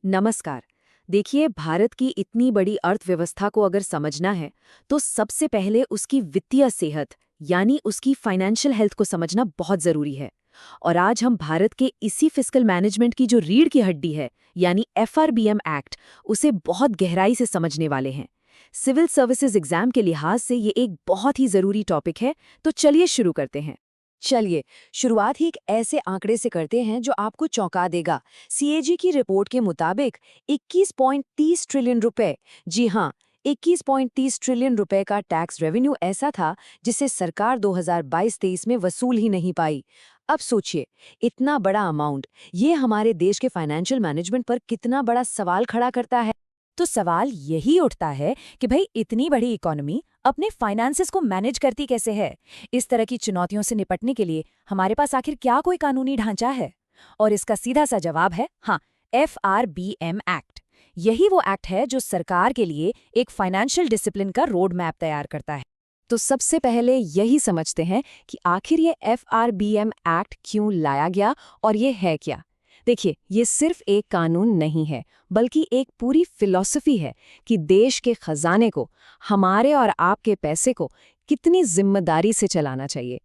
नमस्कार। देखिए, भारत की इतनी बड़ी अर्थव्यवस्था को अगर समझना है तो सबसे पहले उसकी वित्तीय सेहत यानी उसकी फाइनेंशियल हेल्थ को समझना बहुत जरूरी है। और आज हम भारत के इसी फिस्कल मैनेजमेंट की जो रीढ़ की हड्डी है यानी एफआरबीएम एक्ट, उसे बहुत गहराई से समझने वाले हैं। सिविल सर्विसेज एग्जाम के लिहाज से ये एक बहुत ही जरूरी टॉपिक है, तो चलिए शुरू करते हैं। चलिए, शुरुआत ही एक ऐसे आंकड़े से करते हैं जो आपको चौंका देगा। सीएजी की रिपोर्ट के मुताबिक 21.30 ट्रिलियन रुपए, जी हाँ, 21.30 ट्रिलियन रुपए का टैक्स रेवेन्यू ऐसा था जिसे सरकार 2022-23 में वसूल ही नहीं पाई। अब सोचिए, इतना बड़ा अमाउंट, ये हमारे देश के फाइनेंशियल मैनेजमेंट पर कितना बड़ा सवाल खड़ा करता है। तो सवाल यही उठता है कि भाई इतनी बड़ी इकोनॉमी अपने फाइनेंसेस को मैनेज करती कैसे है। इस तरह की चुनौतियों से निपटने के लिए हमारे पास आखिर क्या कोई कानूनी ढांचा है? और इसका सीधा सा जवाब है हाँ, एफआरबीएम एक्ट। यही वो एक्ट है जो सरकार के लिए एक फाइनेंशियल डिसिप्लिन का रोड मैप तैयार करता है। तो सबसे पहले यही समझते हैं कि आखिर ये एफआरबीएम एक्ट क्यों लाया गया और ये है क्या। देखिए, ये सिर्फ एक कानून नहीं है, बल्कि एक पूरी फिलॉसफी है कि देश के खजाने को, हमारे और आपके पैसे को कितनी जिम्मेदारी से चलाना चाहिए।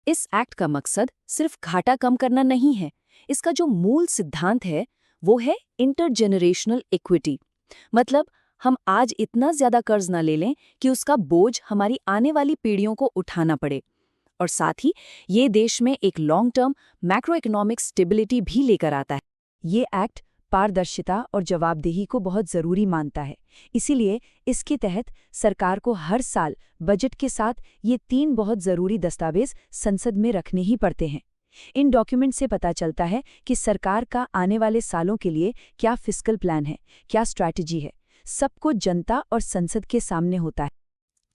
इस एक्ट का मकसद सिर्फ घाटा कम करना नहीं है। इसका जो मूल सिद्धांत है वो है इंटरजेनरेशनल इक्विटी। मतलब हम आज इतना ज्यादा कर्ज न ले लें कि उसका बोझ हमारी आने वाली पीढ़ियों को उठाना पड़े। और साथ ही ये देश में एक long term macro economic stability भी लेकर आता है। ये एक्ट पारदर्शिता और जवाबदेही को बहुत जरूरी मानता है। इसीलिए इसके तहत सरकार को हर साल बजट के साथ ये 3 बहुत जरूरी दस्तावेज संसद में रखने ही पड़ते हैं। इन डॉक्यूमेंट से पता चलता है कि सरकार का आने वाले सालों के लिए क्या फिस्कल प्लान है, क्या स्ट्रैटेजी है। सबको जनता और संसद के सामने होता है।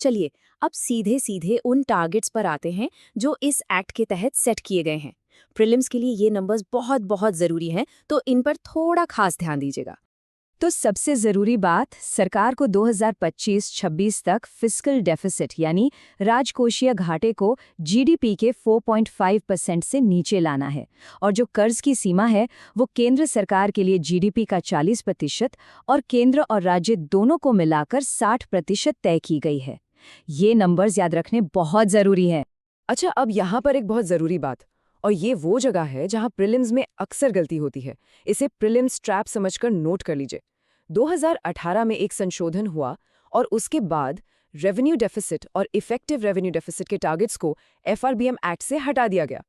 चलिए, अब सीधे सीधे उन टारगेट्स पर आते हैं जो इस एक्ट के तहत सेट किए गए हैं। प्रीलिम्स के लिए ये नंबर्स बहुत बहुत ज़रूरी हैं, तो इन पर थोड़ा खास ध्यान दीजिएगा। तो सबसे ज़रूरी बात, सरकार को 2025-26 तक फिस्कल डेफिसिट यानी राजकोषीय घाटे को जीडीपी के 4.5% से नीचे लाना है। और जो कर्ज की सीमा है वो केंद्र सरकार के लिए जीडीपी का 40% और केंद्र और राज्य दोनों को मिलाकर 60% तय की गई है। ये नंबर्स याद रखने बहुत ज़रूरी है। अच्छा, अब यहाँ पर एक बहुत ज़रूरी बात, और ये वो जगह है जहाँ प्रीलिम्स में अक्सर गलती होती है। इसे प्रीलिम्स ट्रैप समझकर नोट कर लीजिए। 2018 में एक संशोधन हुआ और उसके बाद रेवेन्यू डेफिसिट और इफेक्टिव रेवेन्यू डेफिसिट के टारगेट्स को एफआरबीएम एक्ट से हटा दिया गया।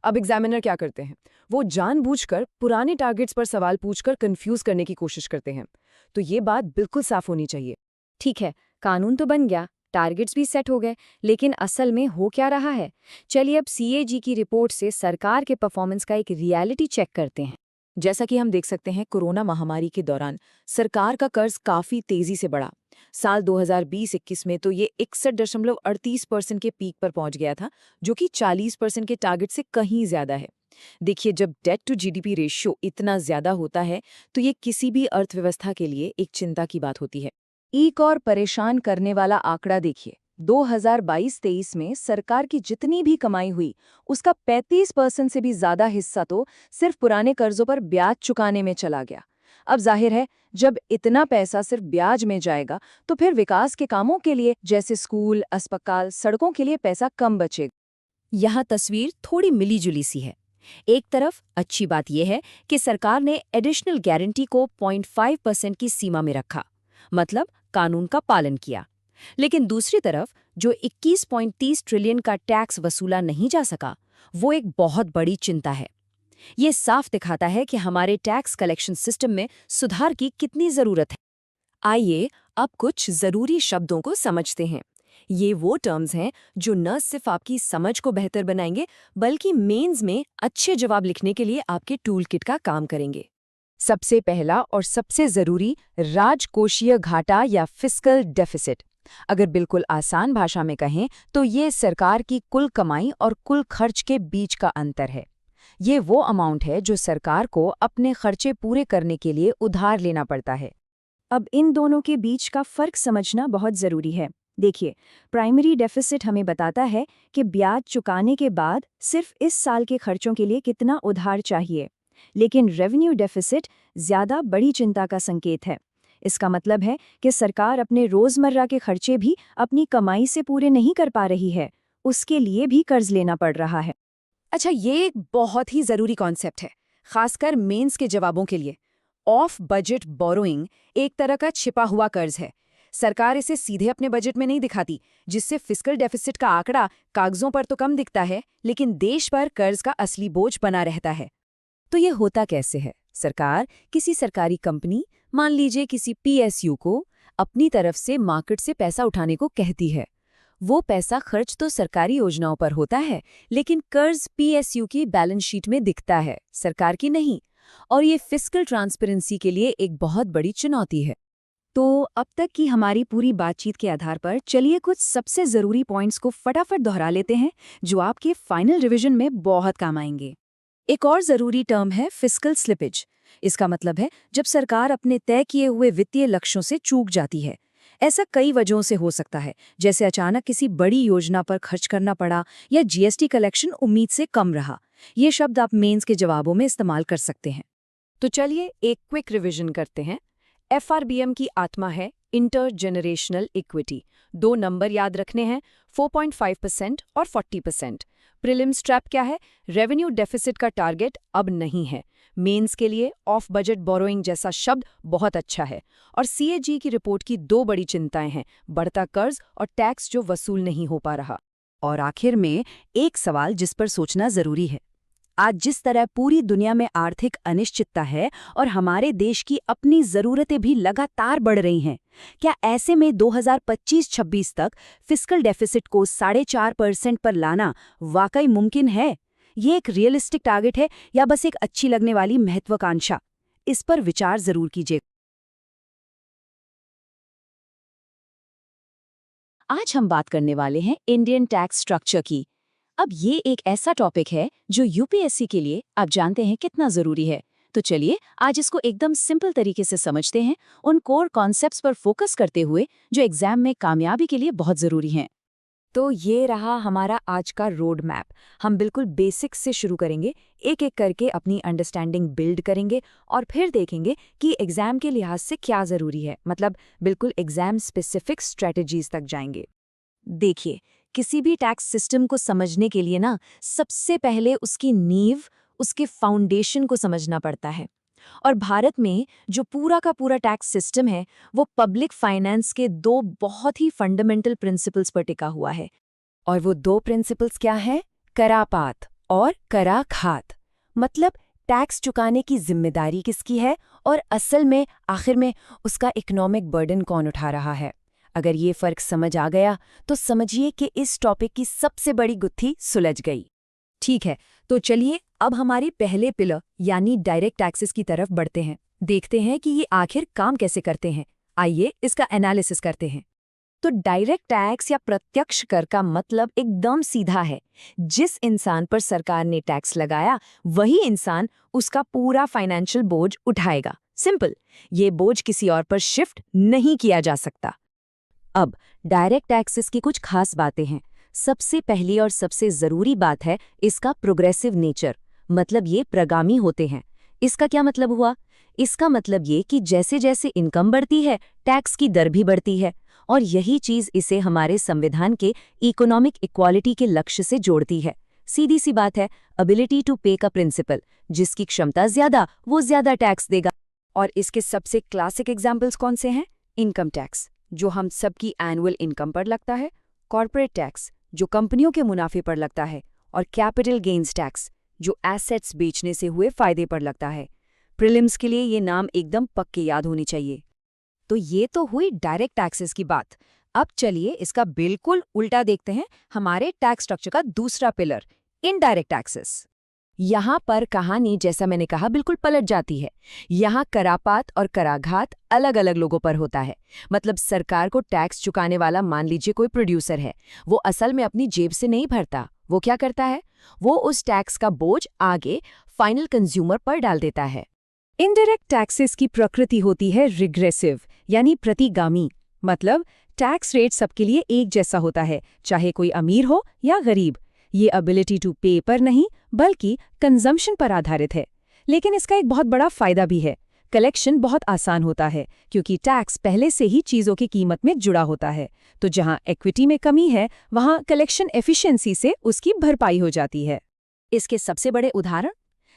अब एग्जामिनर क्या करते हैं, वो जानबूझकर पुराने टारगेट्स पर सवाल पूछकर कंफ्यूज करने की कोशिश करते हैं। तो ये बात बिल्कुल साफ होनी चाहिए। ठीक है, कानून तो बन गया, टारगेट्स भी सेट हो गए, लेकिन असल में हो क्या रहा है? चलिए अब सीएजी की रिपोर्ट से सरकार के परफॉर्मेंस का एक रियलिटी चेक करते हैं। जैसा कि हम देख सकते हैं, कोरोना महामारी के दौरान सरकार का कर्ज काफी तेजी से बढ़ा। साल 2020-21 में तो ये 61.38% के पीक पर पहुंच गया था, जो कि 40% के टारगेट से कहीं ज्यादा है। देखिए, जब डेट टू जीडीपी रेशियो इतना ज्यादा होता है तो ये किसी भी अर्थव्यवस्था के लिए एक चिंता की बात होती है। एक और परेशान करने वाला आंकड़ा देखिए, 2022-23 में सरकार की जितनी भी कमाई हुई उसका 35% से भी ज्यादा हिस्सा तो सिर्फ पुराने कर्जों पर ब्याज चुकाने में चला गया। अब जाहिर है, जब इतना पैसा सिर्फ ब्याज में जाएगा तो फिर विकास के कामों के लिए जैसे स्कूल, अस्पताल, सड़कों के लिए पैसा कम बचेगा। यहाँ तस्वीर थोड़ी मिली-जुली सी है। एक तरफ अच्छी बात यह है कि सरकार ने एडिशनल गारंटी को 0.5% की सीमा में रखा, मतलब कानून का पालन किया। लेकिन दूसरी तरफ जो 21.30 ट्रिलियन का टैक्स वसूला नहीं जा सका, वो एक बहुत बड़ी चिंता है। ये साफ दिखाता है कि हमारे टैक्स कलेक्शन सिस्टम में सुधार की कितनी जरूरत है। आइए अब कुछ जरूरी शब्दों को समझते हैं। ये वो टर्म्स हैं जो न सिर्फ आपकी समझ को बेहतर बनाएंगे, बल्कि मेंस में अच्छे जवाब लिखने के लिए आपके टूल किट का काम करेंगे। सबसे पहला और सबसे जरूरी, राजकोषीय घाटा या फिस्कल डेफिसिट। अगर बिल्कुल आसान भाषा में कहें तो ये सरकार की कुल कमाई और कुल खर्च के बीच का अंतर है। ये वो अमाउंट है जो सरकार को अपने खर्चे पूरे करने के लिए उधार लेना पड़ता है। अब इन दोनों के बीच का फर्क समझना बहुत जरूरी है। देखिए, प्राइमरी डेफिसिट हमें बताता है कि ब्याज चुकाने के बाद सिर्फ इस साल के खर्चों के लिए कितना उधार चाहिए। लेकिन रेवेन्यू डेफिसिट ज़्यादा बड़ी चिंता का संकेत है। इसका मतलब है कि सरकार अपने रोज़मर्रा के खर्चे भी अपनी कमाई से पूरे नहीं कर पा रही है, उसके लिए भी कर्ज लेना पड़ रहा है। अच्छा, ये एक बहुत ही ज़रूरी कॉन्सेप्ट है, खासकर मेंस के जवाबों के लिए। ऑफ बजट बोरोइंग एक तरह का छिपा हुआ कर्ज है। सरकार इसे सीधे अपने बजट में नहीं दिखाती, जिससे फिस्कल डेफिसिट का आंकड़ा कागजों पर तो कम दिखता है, लेकिन देश पर कर्ज का असली बोझ बना रहता है। तो ये होता कैसे है? सरकार किसी सरकारी कंपनी, मान लीजिए किसी पीएसयू को, अपनी तरफ से मार्केट से पैसा उठाने को कहती है। वो पैसा खर्च तो सरकारी योजनाओं पर होता है, लेकिन कर्ज पीएसयू की बैलेंस शीट में दिखता है, सरकार की नहीं। और ये फिस्कल ट्रांसपेरेंसी के लिए एक बहुत बड़ी चुनौती है। तो अब तक की हमारी पूरी बातचीत के आधार पर चलिए कुछ सबसे ज़रूरी पॉइंट्स को फटाफट दोहरा लेते हैं, जो आपके फाइनल रिवीजन में बहुत काम आएंगे। एक और ज़रूरी टर्म है फिस्कल स्लिपेज। इसका मतलब है जब सरकार अपने तय किए हुए वित्तीय लक्ष्यों से चूक जाती है। ऐसा कई वजहों से हो सकता है, जैसे अचानक किसी बड़ी योजना पर खर्च करना पड़ा या जीएसटी कलेक्शन उम्मीद से कम रहा। ये शब्द आप मेंस के जवाबों में इस्तेमाल कर सकते हैं। तो चलिए एक क्विक रिवीजन करते हैं। एफआरबीएम की आत्मा है इंटरजेनरेशनल इक्विटी। 2 नंबर याद रखने हैं, 4.5% और 40%। प्रीलिम्स ट्रैप क्या है? रेवेन्यू डेफिसिट का टारगेट अब नहीं है। मेंस के लिए ऑफ बजट बोरोइंग जैसा शब्द बहुत अच्छा है। और सीएजी की रिपोर्ट की 2 बड़ी चिंताएं हैं, बढ़ता कर्ज और टैक्स जो वसूल नहीं हो पा रहा। और आखिर में एक सवाल जिस पर सोचना जरूरी है। आज जिस तरह पूरी दुनिया में आर्थिक अनिश्चितता है और हमारे देश की अपनी जरूरतें भी लगातार बढ़ रही हैं, क्या ऐसे में 2025-26 तक फिस्कल डेफिसिट को 4.5% पर लाना वाकई मुमकिन है? ये एक रियलिस्टिक टारगेट है या बस एक अच्छी लगने वाली महत्वाकांक्षा? इस पर विचार जरूर कीजिए। आज हम बात करने वाले हैं इंडियन टैक्स स्ट्रक्चर की। अब ये एक ऐसा टॉपिक है जो यूपीएससी के लिए आप जानते हैं कितना जरूरी है। तो चलिए आज इसको एकदम सिंपल तरीके से समझते हैं, उन कोर कॉन्सेप्ट्स पर फोकस करते हुए जो एग्जाम में कामयाबी के लिए बहुत जरूरी हैं। तो ये रहा हमारा आज का रोड मैप। हम बिल्कुल बेसिक्स से शुरू करेंगे, एक एक करके अपनी अंडरस्टैंडिंग बिल्ड करेंगे और फिर देखेंगे कि एग्जाम के लिहाज से क्या ज़रूरी है, मतलब बिल्कुल एग्जाम स्पेसिफिक स्ट्रेटजीज तक जाएंगे। देखिए, किसी भी टैक्स सिस्टम को समझने के लिए ना सबसे पहले उसकी नींव, उसके फाउंडेशन को समझना पड़ता है। और भारत में जो पूरा का पूरा टैक्स सिस्टम है वो पब्लिक फाइनेंस के 2 बहुत ही फंडामेंटल प्रिंसिपल्स पर टिका हुआ है। और वो 2 प्रिंसिपल्स क्या हैं? करापात और कराघात। मतलब टैक्स चुकाने की जिम्मेदारी किसकी है और असल में आखिर में उसका इकोनॉमिक बर्डन कौन उठा रहा है। अगर ये फर्क समझ आ गया तो समझिए कि इस टॉपिक की सबसे बड़ी गुत्थी सुलझ गई। ठीक है, तो चलिए अब हमारे पहले पिलर यानी डायरेक्ट टैक्सेस की तरफ बढ़ते हैं। देखते हैं कि ये आखिर काम कैसे करते हैं। आइए इसका एनालिसिस करते हैं। तो डायरेक्ट टैक्स या प्रत्यक्ष कर का मतलब एकदम सीधा है। जिस इंसान पर सरकार ने टैक्स लगाया वही इंसान उसका पूरा फाइनेंशियल बोझ उठाएगा। सिंपल, ये बोझ किसी और पर शिफ्ट नहीं किया जा सकता। अब डायरेक्ट टैक्सेस की कुछ खास बातें हैं। सबसे पहली और सबसे ज़रूरी बात है इसका प्रोग्रेसिव नेचर, मतलब ये प्रगामी होते हैं। इसका क्या मतलब हुआ? इसका मतलब ये कि जैसे जैसे इनकम बढ़ती है टैक्स की दर भी बढ़ती है, और यही चीज़ इसे हमारे संविधान के इकोनॉमिक इक्वालिटी के लक्ष्य से जोड़ती है। सीधी सी बात है, एबिलिटी टू पे का प्रिंसिपल, जिसकी क्षमता ज़्यादा वो ज़्यादा टैक्स देगा। और इसके सबसे क्लासिक एग्जाम्पल्स कौन से हैं? इनकम टैक्स, जो हम सबकी एनुअल इनकम पर लगता है, कॉर्पोरेट टैक्स, जो कंपनियों के मुनाफे पर लगता है, और कैपिटल गेन्स टैक्स, जो एसेट्स बेचने से हुए फायदे पर लगता है। प्रीलिम्स के लिए ये नाम एकदम पक्के याद होनी चाहिए। तो ये तो हुई डायरेक्ट टैक्सेस की बात। अब चलिए इसका बिल्कुल उल्टा देखते हैं, हमारे टैक्स स्ट्रक्चर का दूसरा पिलर, इनडायरेक्ट टैक्सेस। यहाँ पर कहानी, जैसा मैंने कहा, बिल्कुल पलट जाती है। यहाँ करापात और कराघात अलग अलग लोगों पर होता है। मतलब सरकार को टैक्स चुकाने वाला मान लीजिए कोई प्रोड्यूसर है, वो असल में अपनी जेब से नहीं भरता। वो क्या करता है? वो उस टैक्स का बोझ आगे फाइनल कंज्यूमर पर डाल देता है। इनडायरेक्ट टैक्सेस की प्रकृति होती है रिग्रेसिव, यानी प्रतिगामी। मतलब टैक्स रेट सबके लिए एक जैसा होता है, चाहे कोई अमीर हो या गरीब। ये एबिलिटी टू पे पर नहीं बल्कि कंजम्पशन पर आधारित है। लेकिन इसका एक बहुत बड़ा फायदा भी है। कलेक्शन बहुत आसान होता है क्योंकि टैक्स पहले से ही चीज़ों की कीमत में जुड़ा होता है। तो जहां इक्विटी में कमी है, वहां कलेक्शन एफिशिएंसी से उसकी भरपाई हो जाती है। इसके सबसे बड़े उदाहरण,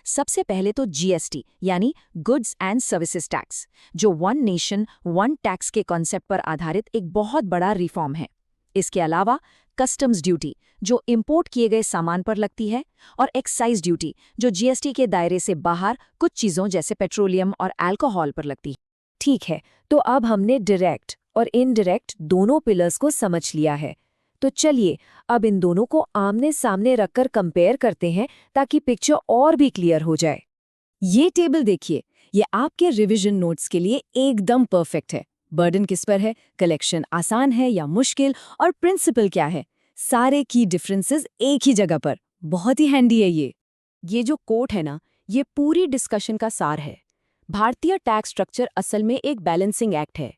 सबसे पहले तो जीएसटी यानी गुड्स एंड सर्विसेज टैक्स, जो वन नेशन वन टैक्स के कॉन्सेप्ट पर आधारित एक बहुत बड़ा रिफॉर्म है। इसके अलावा कस्टम्स ड्यूटी, जो इंपोर्ट किए गए सामान पर लगती है, और एक्साइज ड्यूटी, जो जीएसटी के दायरे से बाहर कुछ चीज़ों जैसे पेट्रोलियम और अल्कोहल पर लगती है। ठीक है, तो अब हमने डायरेक्ट और इनडायरेक्ट दोनों पिलर्स को समझ लिया है। तो चलिए अब इन दोनों को आमने सामने रखकर कंपेयर करते हैं ताकि पिक्चर और भी क्लियर हो जाए। ये टेबल देखिए, ये आपके रिवीजन नोट्स के लिए एकदम परफेक्ट है। बर्डन किस पर है, कलेक्शन आसान है या मुश्किल, और प्रिंसिपल क्या है, सारे की डिफरेंसेस एक ही जगह पर। बहुत ही हैंडी है ये जो कोट है ना, ये पूरी डिस्कशन का सार है। भारतीय टैक्स स्ट्रक्चर असल में एक बैलेंसिंग एक्ट है।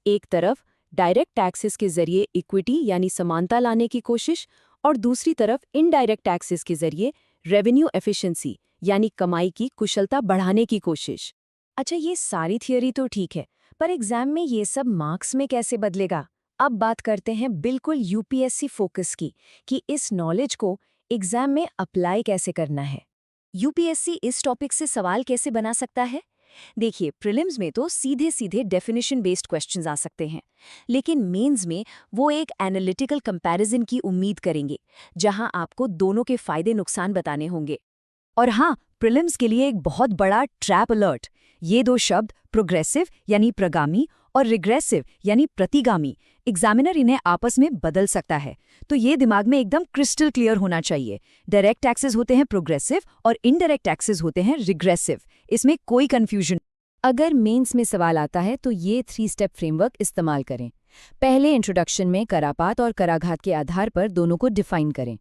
एक तरफ डायरेक्ट टैक्सेस के जरिए इक्विटी यानी समानता लाने की कोशिश, और दूसरी तरफ इनडायरेक्ट टैक्सेस के जरिए रेवेन्यू एफिशिएंसी यानी कमाई की कुशलता बढ़ाने की कोशिश। अच्छा, ये सारी थियोरी तो ठीक है, पर एग्जाम में ये सब मार्क्स में कैसे बदलेगा? अब बात करते हैं बिल्कुल यूपीएससी फोकस की, कि इस नॉलेज को एग्जाम में अप्लाई कैसे करना है। यूपीएससी इस टॉपिक से सवाल कैसे बना सकता है? देखिए, प्रीलिम्स में तो सीधे सीधे डेफिनेशन बेस्ड क्वेश्चंस आ सकते हैं, लेकिन मेंस में वो एक एनालिटिकल कंपैरिजन की उम्मीद करेंगे, जहां आपको दोनों के फायदे नुकसान बताने होंगे। और हाँ, प्रीलिम्स के लिए एक बहुत बड़ा ट्रैप अलर्ट, ये दो शब्द प्रोग्रेसिव यानी प्रगामी और रिग्रेसिव यानी प्रतिगामी, एग्जामिनर इन्हें आपस में बदल सकता है। तो ये दिमाग में एकदम क्रिस्टल क्लियर होना चाहिए। डायरेक्ट टैक्सेस होते हैं प्रोग्रेसिव और इनडायरेक्ट टैक्सेस होते हैं रिग्रेसिव, इसमें कोई कंफ्यूजन। अगर मेंस में सवाल आता है तो ये 3 स्टेप फ्रेमवर्क इस्तेमाल करें। पहले इंट्रोडक्शन में करापात और कराघात के आधार पर दोनों को डिफाइन करें।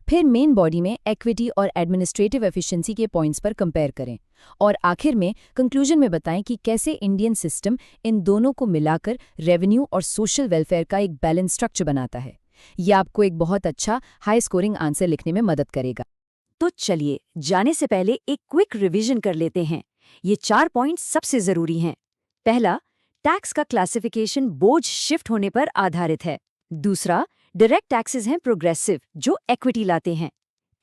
फिर मेन बॉडी में इक्विटी और एडमिनिस्ट्रेटिव एफिशिएंसी के पॉइंट्स पर कंपेयर करें, और आखिर में कंक्लूजन में बताएं कि कैसे इंडियन सिस्टम इन दोनों को मिलाकर रेवेन्यू और सोशल वेलफेयर का एक बैलेंस स्ट्रक्चर बनाता है। ये आपको एक बहुत अच्छा हाई स्कोरिंग आंसर लिखने में मदद करेगा। तो चलिए, जाने से पहले एक क्विक रिवीजन कर लेते हैं। ये 4 पॉइंट्स सबसे जरूरी हैं। पहला, टैक्स का क्लासिफिकेशन बोझ शिफ्ट होने पर आधारित है। दूसरा, डायरेक्ट टैक्सेस हैं प्रोग्रेसिव, जो इक्विटी लाते हैं।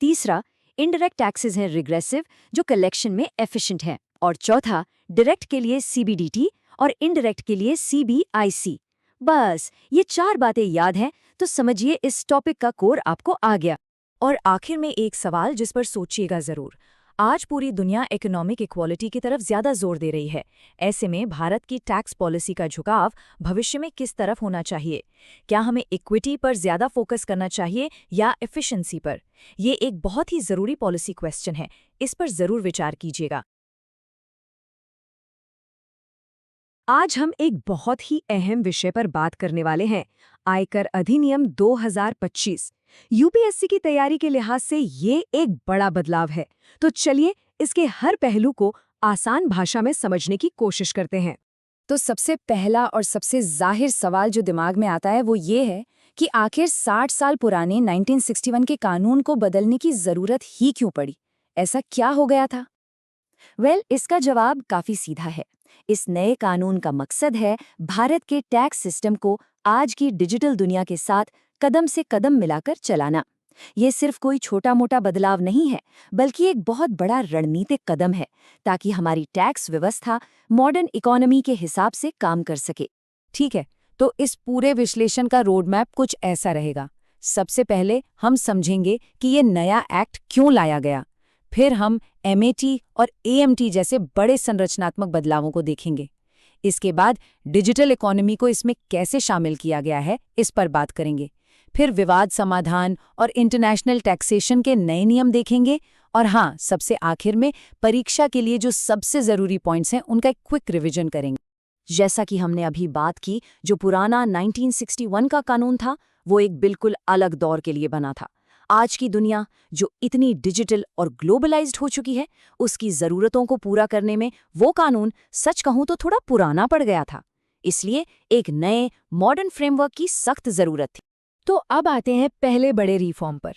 तीसरा, इनडायरेक्ट टैक्सेस हैं रिग्रेसिव, जो कलेक्शन में एफिशिएंट हैं। और चौथा, डायरेक्ट के लिए सीबीडीटी और इनडायरेक्ट के लिए सीबीआईसी। बस ये 4 बातें याद हैं तो समझिए इस टॉपिक का कोर आपको आ गया। और आखिर में एक सवाल जिस पर सोचिएगा जरूर। आज पूरी दुनिया इकोनॉमिक इक्वालिटी की तरफ ज्यादा जोर दे रही है। ऐसे में भारत की टैक्स पॉलिसी का झुकाव भविष्य में किस तरफ होना चाहिए? क्या हमें इक्विटी पर ज्यादा फोकस करना चाहिए या एफिशिएंसी पर? ये एक बहुत ही जरूरी पॉलिसी क्वेश्चन है, इस पर जरूर विचार कीजिएगा। आज हम एक बहुत ही अहम विषय पर बात करने वाले हैं, आयकर अधिनियम 2025। यूपीएससी की तैयारी के लिहाज से ये एक बड़ा बदलाव है। तो चलिए इसके हर पहलू को आसान भाषा में समझने की कोशिश करते हैं। तो सबसे पहला और सबसे जाहिर सवाल जो दिमाग में आता है वो ये है कि आखिर 60 साल पुराने 1961 के कानून को बदलने की जरूरत ही क्यों पड़ी? ऐसा क्या हो गया था? इसका जवाब काफी सीधा है। इस नए कानून का मकसद है भारत के टैक्स सिस्टम को आज की डिजिटल दुनिया के साथ कदम से कदम मिलाकर चलाना। ये सिर्फ कोई छोटा मोटा बदलाव नहीं है, बल्कि एक बहुत बड़ा रणनीतिक कदम है, ताकि हमारी टैक्स व्यवस्था मॉडर्न इकोनॉमी के हिसाब से काम कर सके। ठीक है, तो इस पूरे विश्लेषण का रोड मैप कुछ ऐसा रहेगा। सबसे पहले हम समझेंगे कि ये नया एक्ट क्यों लाया गया। फिर हम एमएटी और एएमटी जैसे बड़े संरचनात्मक बदलावों को देखेंगे। इसके बाद डिजिटल इकोनॉमी को इसमें कैसे शामिल किया गया है, इस पर बात करेंगे। फिर विवाद समाधान और इंटरनेशनल टैक्सेशन के नए नियम देखेंगे। और हाँ, सबसे आखिर में परीक्षा के लिए जो सबसे ज़रूरी पॉइंट्स हैं उनका एक क्विक रिवीजन करेंगे। जैसा कि हमने अभी बात की, जो पुराना 1961 का कानून था वो एक बिल्कुल अलग दौर के लिए बना था। आज की दुनिया जो इतनी डिजिटल और ग्लोबलाइज्ड हो चुकी है, उसकी ज़रूरतों को पूरा करने में वो कानून सच कहूँ तो थोड़ा पुराना पड़ गया था। इसलिए एक नए मॉडर्न फ्रेमवर्क की सख्त ज़रूरत थी। तो अब आते हैं पहले बड़े रिफॉर्म पर।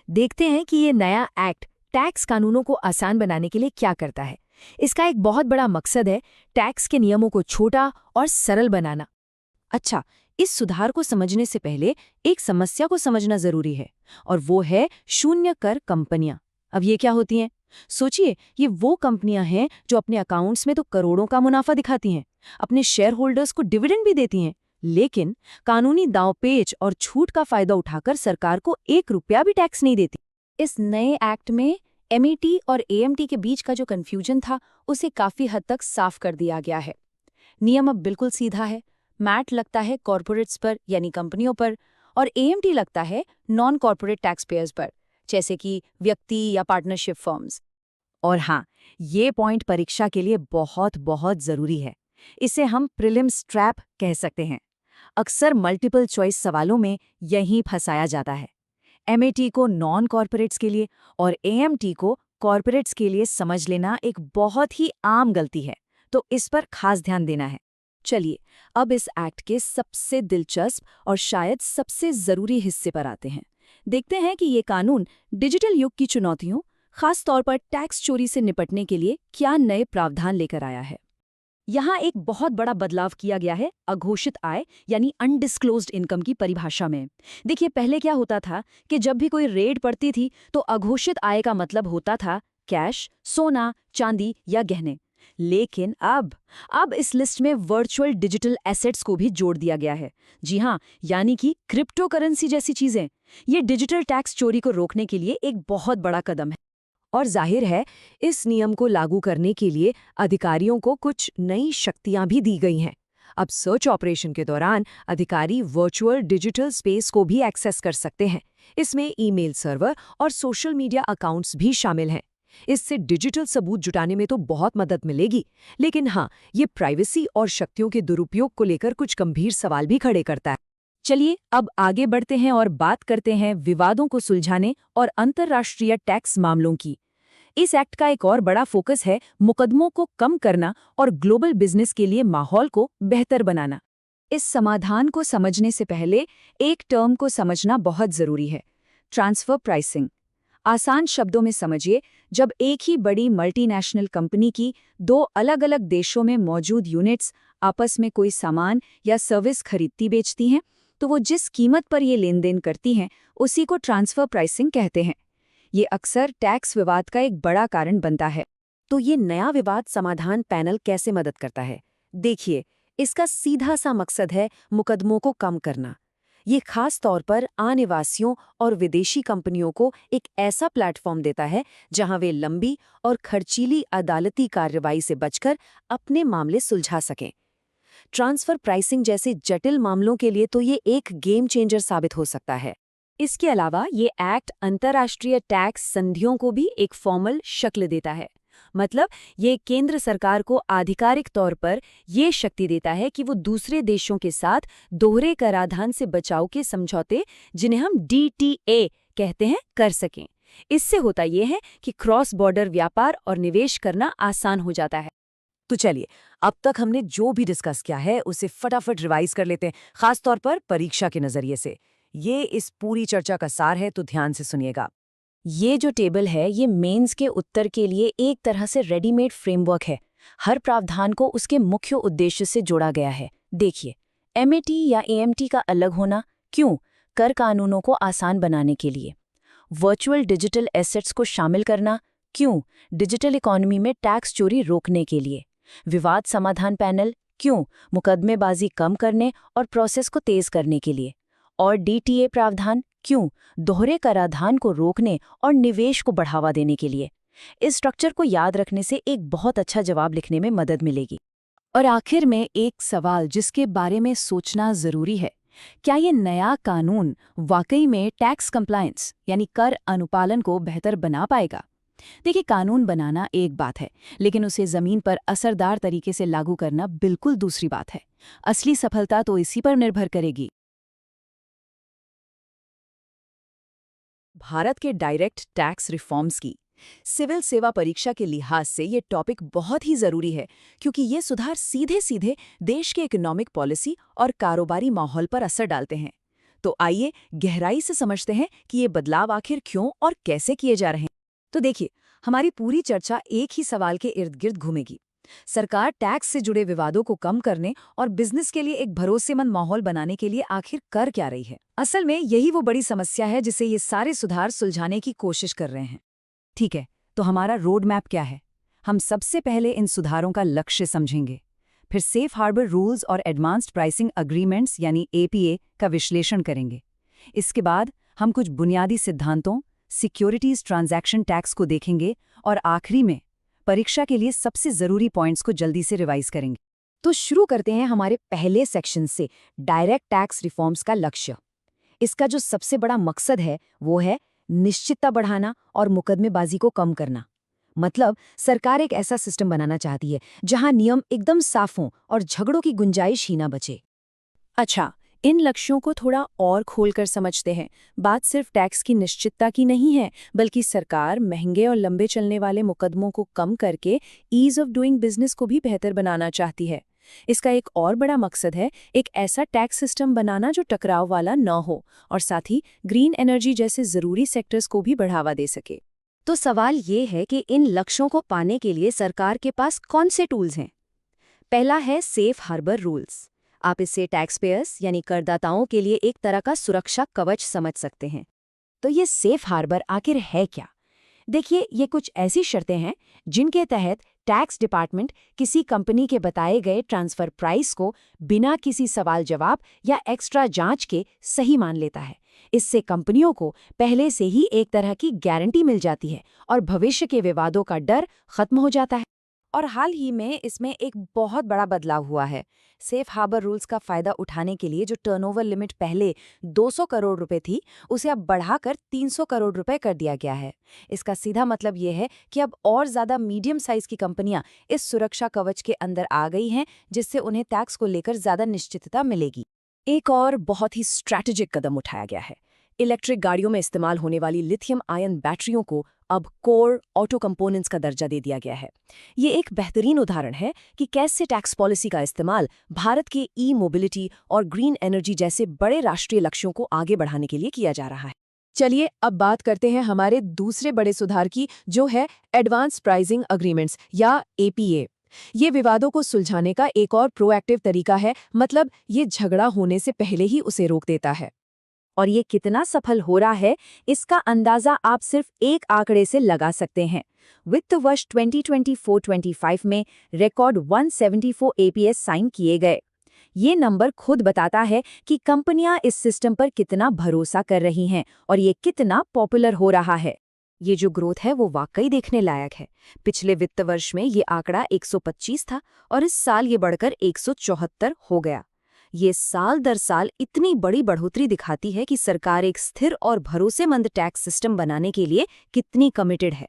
देखते हैं कि ये नया एक्ट टैक्स कानूनों को आसान बनाने के लिए क्या करता है? इसका एक बहुत बड़ा मकसद है टैक्स के नियमों को छोटा और सरल बनाना। अच्छा, इस सुधार को समझने से पहले एक समस्या को समझना जरूरी है, और वो है शून्य कर कंपनियां। अब ये क्या होती हैं? सोचिए, ये वो कंपनियां हैं जो अपने अकाउंट्स में तो करोड़ों का मुनाफा दिखाती हैं, अपने शेयर होल्डर्स को डिविडेंड भी देती हैं, लेकिन कानूनी दांवपेच और छूट का फायदा उठाकर सरकार को 1 रुपया भी टैक्स नहीं देती। इस नए एक्ट में एमईटी और एएमटी के बीच का जो कन्फ्यूजन था, उसे काफी हद तक साफ कर दिया गया है। नियम अब बिल्कुल सीधा है। मैट लगता है कॉर्पोरेट्स पर यानी कंपनियों पर, और एएमटी लगता है नॉन कॉर्पोरेट टैक्स पेयर्स पर, जैसे कि व्यक्ति या पार्टनरशिप फर्म्स। और हाँ, ये पॉइंट परीक्षा के लिए बहुत बहुत जरूरी है। इसे हम प्रीलिम्स ट्रैप कह सकते हैं। अक्सर मल्टीपल चॉइस सवालों में यही फंसाया जाता है। एमएटी को नॉन कॉर्पोरेट्स के लिए और एएमटी को कॉर्पोरेट्स के लिए समझ लेना एक बहुत ही आम गलती है, तो इस पर खास ध्यान देना है। चलिए, अब इस एक्ट के सबसे दिलचस्प और शायद सबसे जरूरी हिस्से पर आते हैं। देखते हैं कि ये कानून डिजिटल युग की चुनौतियों, खास तौर पर टैक्स चोरी से निपटने के लिए क्या नए प्रावधान लेकर आया है। यहाँ एक बहुत बड़ा बदलाव किया गया है अघोषित आय यानी अनडिस्क्लोज्ड इनकम की परिभाषा में। देखिए, पहले क्या होता था कि जब भी कोई रेड पड़ती थी तो अघोषित आय का मतलब होता था कैश, सोना, चांदी या गहने। लेकिन अब इस लिस्ट में वर्चुअल डिजिटल एसेट्स को भी जोड़ दिया गया है। जी हाँ, यानी कि क्रिप्टो करेंसी जैसी चीजें। ये डिजिटल टैक्स चोरी को रोकने के लिए एक बहुत बड़ा कदम है। और जाहिर है, इस नियम को लागू करने के लिए अधिकारियों को कुछ नई शक्तियां भी दी गई हैं। अब सर्च ऑपरेशन के दौरान अधिकारी वर्चुअल डिजिटल स्पेस को भी एक्सेस कर सकते हैं। इसमें ईमेल सर्वर और सोशल मीडिया अकाउंट्स भी शामिल हैं। इससे डिजिटल सबूत जुटाने में तो बहुत मदद मिलेगी, लेकिन हाँ, ये प्राइवेसी और शक्तियों के दुरुपयोग को लेकर कुछ गंभीर सवाल भी खड़े करता है। चलिए, अब आगे बढ़ते हैं और बात करते हैं विवादों को सुलझाने और अंतर्राष्ट्रीय टैक्स मामलों की। इस एक्ट का एक और बड़ा फोकस है मुकदमों को कम करना और ग्लोबल बिजनेस के लिए माहौल को बेहतर बनाना। इस समाधान को समझने से पहले एक टर्म को समझना बहुत जरूरी है, ट्रांसफर प्राइसिंग। आसान शब्दों में समझिए, जब एक ही बड़ी मल्टीनेशनल कंपनी की 2 अलग-अलग देशों में मौजूद यूनिट्स आपस में कोई सामान या सर्विस खरीदती बेचती हैं, तो वो जिस कीमत पर ये लेन देन करती हैं, उसी को ट्रांसफर प्राइसिंग कहते हैं। ये अक्सर टैक्स विवाद का एक बड़ा कारण बनता है। तो ये नया विवाद समाधान पैनल कैसे मदद करता है? देखिए, इसका सीधा सा मकसद है मुकदमों को कम करना। ये खास तौर पर अनिवासियों और विदेशी कंपनियों को एक ऐसा प्लेटफॉर्म देता है जहां वे लंबी और खर्चीली अदालती कार्रवाई से बचकर अपने मामले सुलझा सकें। ट्रांसफर प्राइसिंग जैसे जटिल मामलों के लिए तो ये एक गेम चेंजर साबित हो सकता है। इसके अलावा ये एक्ट अंतर्राष्ट्रीय टैक्स संधियों को भी एक फॉर्मल शक्ल देता है। मतलब ये केंद्र सरकार को आधिकारिक तौर पर ये शक्ति देता है कि वो दूसरे देशों के साथ दोहरे कराधान से बचाव के समझौते, जिन्हें हम DTA कहते हैं, कर सकें। इससे होता ये है कि क्रॉस बॉर्डर व्यापार और निवेश करना आसान हो जाता है। तो चलिए, अब तक हमने जो भी डिस्कस किया है उसे फटाफट रिवाइज कर लेते हैं, खास तौर पर परीक्षा के नजरिए से। ये इस पूरी चर्चा का सार है, तो ध्यान से सुनिएगा। ये जो टेबल है, ये मेंस के उत्तर के लिए एक तरह से रेडीमेड फ्रेमवर्क है। हर प्रावधान को उसके मुख्य उद्देश्य से जोड़ा गया है। देखिए, एमएटी या एएमटी का अलग होना क्यों? कर कानूनों को आसान बनाने के लिए। वर्चुअल डिजिटल एसेट्स को शामिल करना क्यों? डिजिटल इकोनॉमी में टैक्स चोरी रोकने के लिए। विवाद समाधान पैनल क्यों? मुकदमेबाजी कम करने और प्रोसेस को तेज करने के लिए। और DTA प्रावधान क्यों? दोहरे कराधान को रोकने और निवेश को बढ़ावा देने के लिए। इस स्ट्रक्चर को याद रखने से एक बहुत अच्छा जवाब लिखने में मदद मिलेगी। और आखिर में एक सवाल जिसके बारे में सोचना जरूरी है, क्या ये नया कानून वाकई में टैक्स कंप्लायंस यानी कर अनुपालन को बेहतर बना पाएगा? देखिए, कानून बनाना एक बात है, लेकिन उसे जमीन पर असरदार तरीके से लागू करना बिल्कुल दूसरी बात है। असली सफलता तो इसी पर निर्भर करेगी। भारत के डायरेक्ट टैक्स रिफॉर्म्स की सिविल सेवा परीक्षा के लिहाज से ये टॉपिक बहुत ही जरूरी है, क्योंकि ये सुधार सीधे सीधे देश के इकोनॉमिक पॉलिसी और कारोबारी माहौल पर असर डालते हैं। तो आइए गहराई से समझते हैं कि ये बदलाव आखिर क्यों और कैसे किए जा रहे हैं। तो देखिए, हमारी पूरी चर्चा एक ही सवाल के इर्द गिर्द घूमेगी। सरकार टैक्स से जुड़े विवादों को कम करने और बिजनेस के लिए एक भरोसेमंद माहौल बनाने के लिए आखिर कर क्या रही है? असल में यही वो बड़ी समस्या है जिसे ये सारे सुधार सुलझाने की कोशिश कर रहे हैं। ठीक है, तो हमारा रोड मैप क्या है? हम सबसे पहले इन सुधारों का लक्ष्य समझेंगे, फिर सेफ हार्बर रूल्स और एडवांस्ड प्राइसिंग अग्रीमेंट्स यानी एपीए का विश्लेषण करेंगे। इसके बाद हम कुछ बुनियादी सिद्धांतों, सिक्योरिटीज ट्रांजैक्शन टैक्स को देखेंगे और आखिरी में परीक्षा के लिए सबसे जरूरी पॉइंट्स को जल्दी से रिवाइज करेंगे। तो शुरू करते हैं हमारे पहले सेक्शन से, डायरेक्ट टैक्स रिफॉर्म्स का लक्ष्य। इसका जो सबसे बड़ा मकसद है वो है निश्चितता बढ़ाना और मुकदमेबाजी को कम करना। मतलब सरकार एक ऐसा सिस्टम बनाना चाहती है जहां नियम एकदम साफ हों और झगड़ों की गुंजाइश ही ना बचे। अच्छा, इन लक्ष्यों को थोड़ा और खोलकर समझते हैं। बात सिर्फ टैक्स की निश्चितता की नहीं है, बल्कि सरकार महंगे और लंबे चलने वाले मुकदमों को कम करके ईज ऑफ डूइंग बिजनेस को भी बेहतर बनाना चाहती है। इसका एक और बड़ा मकसद है एक ऐसा टैक्स सिस्टम बनाना जो टकराव वाला न हो और साथ ही ग्रीन एनर्जी जैसे जरूरी सेक्टर्स को भी बढ़ावा दे सके। तो सवाल ये है कि इन लक्ष्यों को पाने के लिए सरकार के पास कौन से टूल्स हैं? पहला है सेफ हार्बर रूल्स। आप इसे टैक्स पेयर्स यानी करदाताओं के लिए एक तरह का सुरक्षा कवच समझ सकते हैं। तो ये सेफ हार्बर आखिर है क्या? देखिए, ये कुछ ऐसी शर्तें हैं जिनके तहत टैक्स डिपार्टमेंट किसी कंपनी के बताए गए ट्रांसफर प्राइस को बिना किसी सवाल जवाब या एक्स्ट्रा जांच के सही मान लेता है। इससे कंपनियों को पहले से ही एक तरह की गारंटी मिल जाती है और भविष्य के विवादों का डर खत्म हो जाता है। और हाल ही में इसमें एक बहुत बड़ा बदलाव हुआ है। सेफ हार्बर रूल्स का फायदा उठाने के लिए जो टर्नओवर लिमिट पहले 200 करोड़ रुपए थी, उसे अब बढ़ाकर 300 करोड़ रुपए कर दिया गया है। इसका सीधा मतलब ये है कि अब और ज्यादा मीडियम साइज की कंपनियां इस सुरक्षा कवच के अंदर आ गई हैं, जिससे उन्हें टैक्स को लेकर ज्यादा निश्चितता मिलेगी। एक और बहुत ही स्ट्रैटेजिक कदम उठाया गया है। इलेक्ट्रिक गाड़ियों में इस्तेमाल होने वाली लिथियम आयन बैटरियों को अब कोर ऑटो कंपोनेंट्स का दर्जा दे दिया गया है। ये एक बेहतरीन उदाहरण है कि कैसे टैक्स पॉलिसी का इस्तेमाल भारत के ई मोबिलिटी और ग्रीन एनर्जी जैसे बड़े राष्ट्रीय लक्ष्यों को आगे बढ़ाने के लिए किया जा रहा है। चलिए अब बात करते हैं हमारे दूसरे बड़े सुधार की, जो है एडवांस प्राइसिंग अग्रीमेंट्स या एपीए। ये विवादों को सुलझाने का एक और प्रोएक्टिव तरीका है, मतलब ये झगड़ा होने से पहले ही उसे रोक देता है। और ये कितना सफल हो रहा है, इसका अंदाजा आप सिर्फ एक आंकड़े से लगा सकते हैं। वित्त वर्ष 2024-25 में रिकॉर्ड 174 एपीएस साइन किए गए। ये नंबर खुद बताता है कि कंपनियां इस सिस्टम पर कितना भरोसा कर रही हैं और ये कितना पॉपुलर हो रहा है। ये जो ग्रोथ है वो वाकई देखने लायक है। पिछले वित्त वर्ष में ये आंकड़ा 125 था और इस साल ये बढ़कर 174 हो गया। ये साल दर साल इतनी बड़ी बढ़ोतरी दिखाती है कि सरकार एक स्थिर और भरोसेमंद टैक्स सिस्टम बनाने के लिए कितनी कमिटेड है।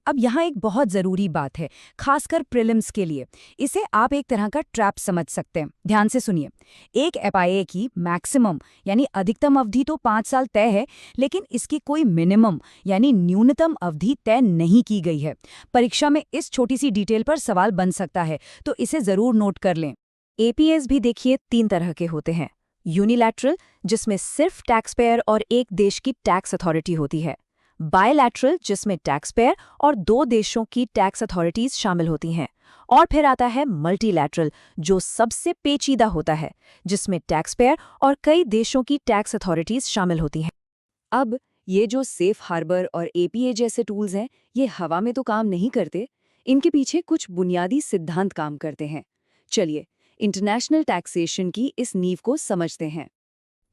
अब यहाँ एक बहुत ज़रूरी बात है, खासकर प्रीलिम्स के लिए। इसे आप एक तरह का ट्रैप समझ सकते हैं। ध्यान से सुनिए। एक एफआईए की मैक्सिमम यानी अधिकतम अवधि तो 5 साल तय है, लेकिन इसकी कोई मिनिमम यानी न्यूनतम अवधि तय नहीं की गई है। परीक्षा में इस छोटी सी डिटेल पर सवाल बन सकता है, तो इसे ज़रूर नोट कर लें। एपीएस भी देखिए 3 तरह के होते हैं। यूनिलैटरल, जिसमें सिर्फ टैक्स पेयर और एक देश की टैक्स अथॉरिटी होती है। बायलैटरल, जिसमें टैक्स पेयर और 2 देशों की टैक्स अथॉरिटीज शामिल होती हैं। और फिर आता है मल्टीलैटरल, जो सबसे पेचीदा होता है, जिसमें टैक्स पेयर और कई देशों की टैक्स अथॉरिटीज शामिल होती हैं। अब ये जो सेफ हार्बर और एपीए जैसे टूल्स हैं, ये हवा में तो काम नहीं करते। इनके पीछे कुछ बुनियादी सिद्धांत काम करते हैं। चलिए इंटरनेशनल टैक्सेशन की इस नींव को समझते हैं।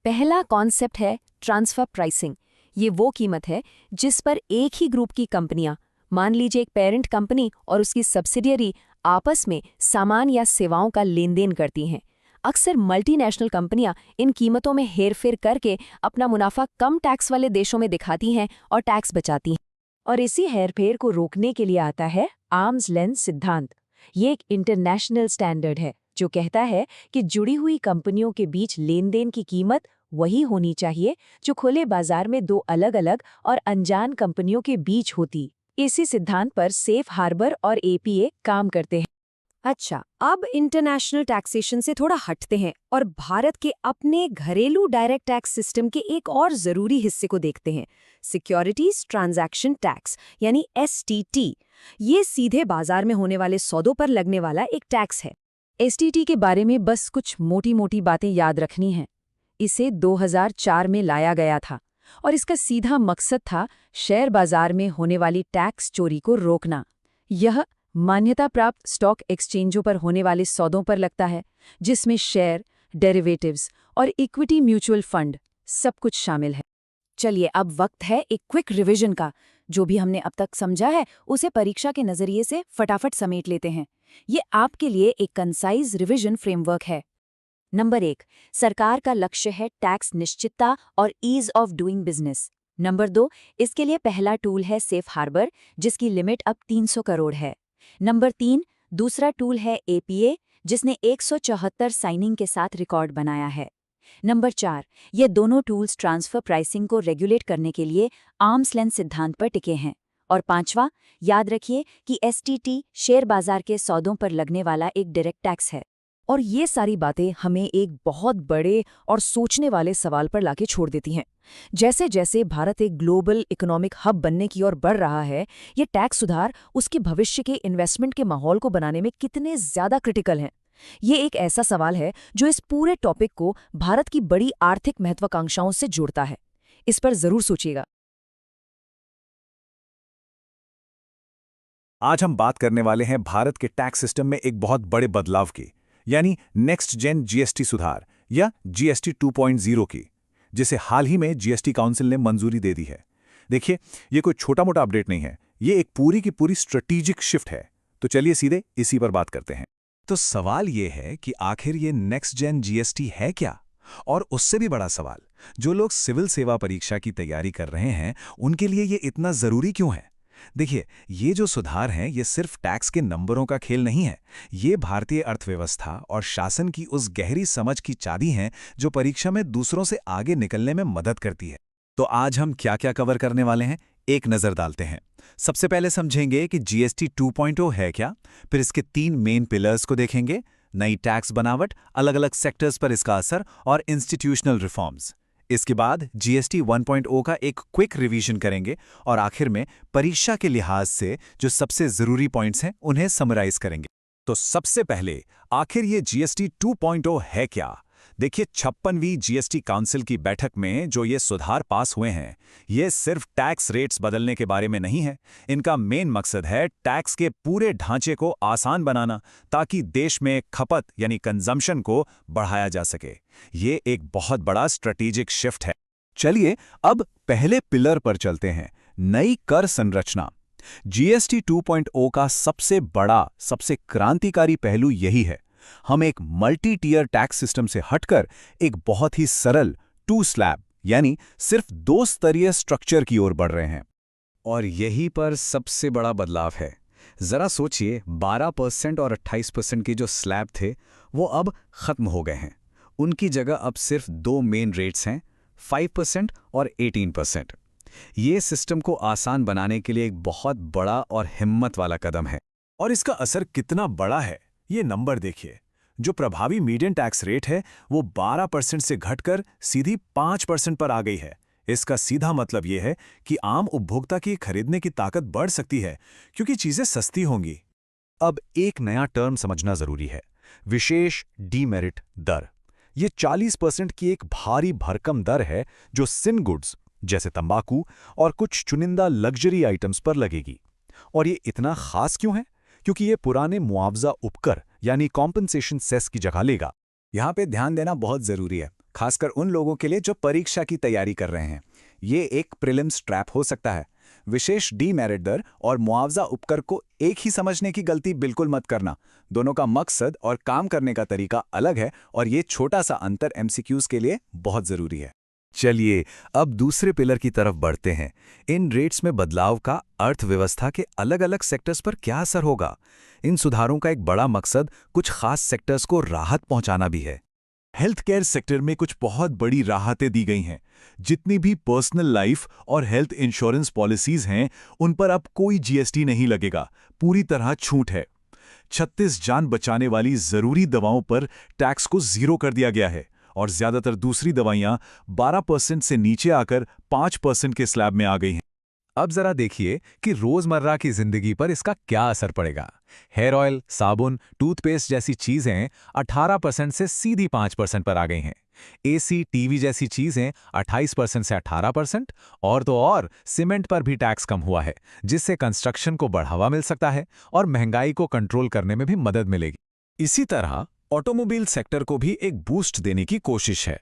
पहला कॉन्सेप्ट है ट्रांसफर प्राइसिंग। ये वो कीमत है जिस पर एक ही ग्रुप की कंपनियां, मान लीजिए एक पेरेंट कंपनी और उसकी सब्सिडियरी, आपस में सामान या सेवाओं का लेन देन करती हैं। अक्सर मल्टीनेशनल कंपनियां इन कीमतों में हेरफेर करके अपना मुनाफा कम टैक्स वाले देशों में दिखाती हैं और टैक्स बचाती हैं। और इसी हेरफेर को रोकने के लिए आता है आर्म्स लेंथ सिद्धांत। ये एक इंटरनेशनल स्टैंडर्ड है जो कहता है कि जुड़ी हुई कंपनियों के बीच लेन देन की कीमत वही होनी चाहिए जो खुले बाजार में 2 अलग-अलग और अनजान कंपनियों के बीच होती। इसी सिद्धांत पर सेफ हार्बर और एपीए काम करते हैं। अच्छा, अब इंटरनेशनल टैक्सेशन से थोड़ा हटते हैं और भारत के अपने घरेलू डायरेक्ट टैक्स सिस्टम के एक और जरूरी हिस्से को देखते हैं, सिक्योरिटीज ट्रांजैक्शन टैक्स यानी STT। ये सीधे बाजार में होने वाले सौदों पर लगने वाला एक टैक्स है। STT के बारे में बस कुछ मोटी-मोटी बातें याद रखनी हैं। इसे 2004 में लाया गया था और इसका सीधा मकसद था शेयर बाजार में होने वाली टैक्स चोरी को रोकना। यह मान्यता प्राप्त स्टॉक एक्सचेंजों पर होने वाले सौदों पर लगता है, जिसमें शेयर, डेरिवेटिव्स और इक्विटी म्यूचुअल फंड सब कुछ शामिल है। चलिए, अब वक्त है एक क्विक रिवीजन का। जो भी हमने अब तक समझा है उसे परीक्षा के नजरिए से फटाफट समेट लेते हैं। ये आपके लिए एक कंसाइज रिवीजन फ्रेमवर्क है। नंबर 1, सरकार का लक्ष्य है टैक्स निश्चितता और ease of doing business. Number 2, इसके लिए पहला टूल है सेफ हार्बर, जिसकी लिमिट अब 300 करोड़ है। नंबर 3, दूसरा टूल है APA, जिसने 174 साइनिंग के साथ रिकॉर्ड बनाया है। नंबर 4, ये दोनों टूल्स ट्रांसफर प्राइसिंग को रेगुलेट करने के लिए आर्म्स लेंथ सिद्धांत पर टिके हैं। और पांचवा, याद रखिए कि STT शेयर बाजार के सौदों पर लगने वाला एक डायरेक्ट टैक्स है। और ये सारी बातें हमें एक बहुत बड़े और सोचने वाले सवाल पर लाके छोड़ देती हैं। जैसे जैसे भारत एक ग्लोबल इकोनॉमिक हब बनने की ओर बढ़ रहा है, ये टैक्स सुधार उसके भविष्य के इन्वेस्टमेंट के माहौल को बनाने में कितने ज़्यादा क्रिटिकल हैं। ये एक ऐसा सवाल है जो इस पूरे टॉपिक को भारत की बड़ी आर्थिक महत्वाकांक्षाओं से जोड़ता है। इस पर ज़रूर सोचिएगा। आज हम बात करने वाले हैं भारत के टैक्स सिस्टम में एक बहुत बड़े बदलाव की, यानी नेक्स्ट जेन GST सुधार या GST 2.0 की, जिसे हाल ही में GST काउंसिल ने मंजूरी दे दी है। देखिए, ये कोई छोटा-मोटा अपडेट नहीं है, ये एक पूरी की पूरी स्ट्रेटेजिक शिफ्ट है। तो चलिए सीधे इसी पर बात करते हैं। तो सवाल ये है कि आखिर ये नेक्स्ट जेन GST है क्या? और उससे भी बड़ा सवाल, जो लोग सिविल सेवा परीक्षा की तैयारी कर रहे हैं, उनके लिए ये इतना ज़रूरी क्यों है? देखिए, ये जो सुधार हैं, ये सिर्फ टैक्स के नंबरों का खेल नहीं है। ये भारतीय अर्थव्यवस्था और शासन की उस गहरी समझ की चाबी हैं जो परीक्षा में दूसरों से आगे निकलने में मदद करती है। तो आज हम क्या-क्या कवर करने वाले हैं, एक नज़र डालते हैं। सबसे पहले समझेंगे कि GST 2.0 है क्या, फिर इसके 3 मेन पिलर्स को देखेंगे, नई टैक्स बनावट, अलग-अलग सेक्टर्स पर इसका असर और इंस्टीट्यूशनल रिफॉर्म्स। इसके बाद GST 1.0 का एक क्विक रिवीजन करेंगे और आखिर में परीक्षा के लिहाज से जो सबसे ज़रूरी पॉइंट्स हैं उन्हें समराइज करेंगे। तो सबसे पहले, आखिर ये GST 2.0 है क्या? देखिए, 56वीं GST काउंसिल की बैठक में जो ये सुधार पास हुए हैं, ये सिर्फ टैक्स रेट्स बदलने के बारे में नहीं है। इनका मेन मकसद है टैक्स के पूरे ढांचे को आसान बनाना, ताकि देश में खपत यानी कंजम्पशन को बढ़ाया जा सके। ये एक बहुत बड़ा स्ट्रेटेजिक शिफ्ट है। चलिए अब पहले पिलर पर चलते हैं, नई कर संरचना। GST 2.0 का सबसे बड़ा, सबसे क्रांतिकारी पहलू यही है। हम एक मल्टी टीयर टैक्स सिस्टम से हटकर एक बहुत ही सरल 2 स्लैब यानी सिर्फ 2 स्तरीय स्ट्रक्चर की ओर बढ़ रहे हैं। और यही पर सबसे बड़ा बदलाव है। जरा सोचिए, 12% और 28% के जो स्लैब थे वो अब खत्म हो गए हैं। उनकी जगह अब सिर्फ 2 मेन रेट्स हैं, 5% और 18%। ये सिस्टम को आसान बनाने के लिए एक बहुत बड़ा और हिम्मत वाला कदम है। और इसका असर कितना बड़ा है, ये नंबर देखिए। जो प्रभावी मीडियन टैक्स रेट है वो 12% से घटकर सीधी 5% पर आ गई है। इसका सीधा मतलब ये है कि आम उपभोक्ता की खरीदने की ताकत बढ़ सकती है, क्योंकि चीजें सस्ती होंगी। अब एक नया टर्म समझना जरूरी है, विशेष डीमेरिट दर। ये 40% की एक भारी भरकम दर है जो सिन गुड्स जैसे तंबाकू और कुछ चुनिंदा लग्जरी आइटम्स पर लगेगी। और ये इतना खास क्यों है? क्योंकि ये पुराने मुआवजा उपकर यानी कॉम्पनसेशन सेस की जगह लेगा। यहाँ पे ध्यान देना बहुत जरूरी है, खासकर उन लोगों के लिए जो परीक्षा की तैयारी कर रहे हैं। ये एक प्रीलिम्स ट्रैप हो सकता है। विशेष डीमेरिट दर और मुआवजा उपकर को एक ही समझने की गलती बिल्कुल मत करना। दोनों का मकसद और काम करने का तरीका अलग है और ये छोटा सा अंतर MCQs के लिए बहुत जरूरी है। चलिए अब दूसरे पिलर की तरफ बढ़ते हैं। इन रेट्स में बदलाव का अर्थव्यवस्था के अलग-अलग सेक्टर्स पर क्या असर होगा? इन सुधारों का एक बड़ा मकसद कुछ खास सेक्टर्स को राहत पहुंचाना भी है। हेल्थ केयर सेक्टर में कुछ बहुत बड़ी राहतें दी गई हैं। जितनी भी पर्सनल लाइफ और हेल्थ इंश्योरेंस पॉलिसीज हैं, उन पर अब कोई GST नहीं लगेगा, पूरी तरह छूट है। 36 जान बचाने वाली जरूरी दवाओं पर टैक्स को 0 कर दिया गया है और ज्यादातर दूसरी दवाइयां 12% से नीचे आकर 5% के स्लैब में आ गई हैं। अब जरा देखिए कि रोजमर्रा की जिंदगी पर इसका क्या असर पड़ेगा। हेयर ऑयल, साबुन, टूथपेस्ट जैसी चीजें 18% से सीधी 5% पर आ गई हैं। एसी, टीवी जैसी चीजें 28% से 18%, और तो और सीमेंट पर भी टैक्स कम हुआ है, जिससे कंस्ट्रक्शन को बढ़ावा मिल सकता है और महंगाई को कंट्रोल करने में भी मदद मिलेगी। इसी तरह ऑटोमोबाइल सेक्टर को भी एक बूस्ट देने की कोशिश है।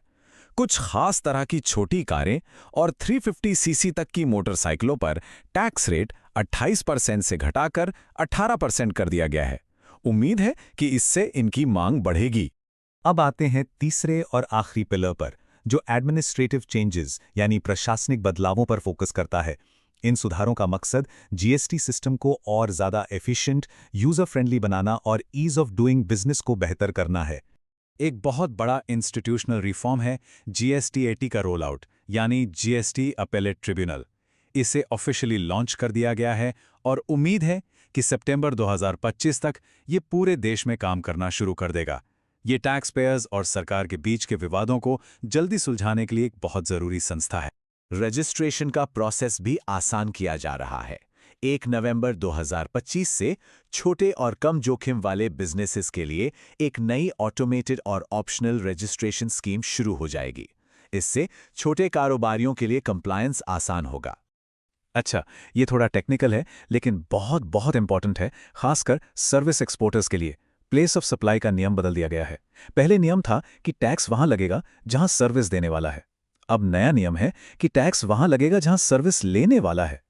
कुछ खास तरह की छोटी कारें और 350 सीसी तक की मोटरसाइकिलों पर टैक्स रेट 28% से घटाकर 18% कर दिया गया है। उम्मीद है कि इससे इनकी मांग बढ़ेगी। अब आते हैं तीसरे और आखिरी पिलर पर, जो एडमिनिस्ट्रेटिव चेंजेस यानी प्रशासनिक बदलावों पर फोकस करता है। इन सुधारों का मकसद जीएसटी सिस्टम को और ज़्यादा एफिशिएंट, यूज़र फ्रेंडली बनाना और ईज ऑफ डूइंग बिजनेस को बेहतर करना है। एक बहुत बड़ा इंस्टीट्यूशनल रिफॉर्म है जीएसटी 80 का रोल आउट, यानी जीएसटी अपेलेट ट्रिब्यूनल। इसे ऑफिशियली लॉन्च कर दिया गया है और उम्मीद है कि सितंबर 2025 तक ये पूरे देश में काम करना शुरू कर देगा। ये टैक्स पेयर्स और सरकार के बीच के विवादों को जल्दी सुलझाने के लिए एक बहुत ज़रूरी संस्था है। रजिस्ट्रेशन का प्रोसेस भी आसान किया जा रहा है। 1 नवंबर 2025 से छोटे और कम जोखिम वाले बिजनेसेस के लिए एक नई ऑटोमेटेड और ऑप्शनल रजिस्ट्रेशन स्कीम शुरू हो जाएगी। इससे छोटे कारोबारियों के लिए कंप्लायंस आसान होगा। अच्छा, ये थोड़ा टेक्निकल है, लेकिन बहुत बहुत इंपॉर्टेंट है, खासकर सर्विस एक्सपोर्टर्स के लिए। प्लेस ऑफ सप्लाई का नियम बदल दिया गया है। पहले नियम था कि टैक्स वहां लगेगा जहां सर्विस देने वाला है। अब नया नियम है कि टैक्स वहां लगेगा जहां सर्विस लेने वाला है।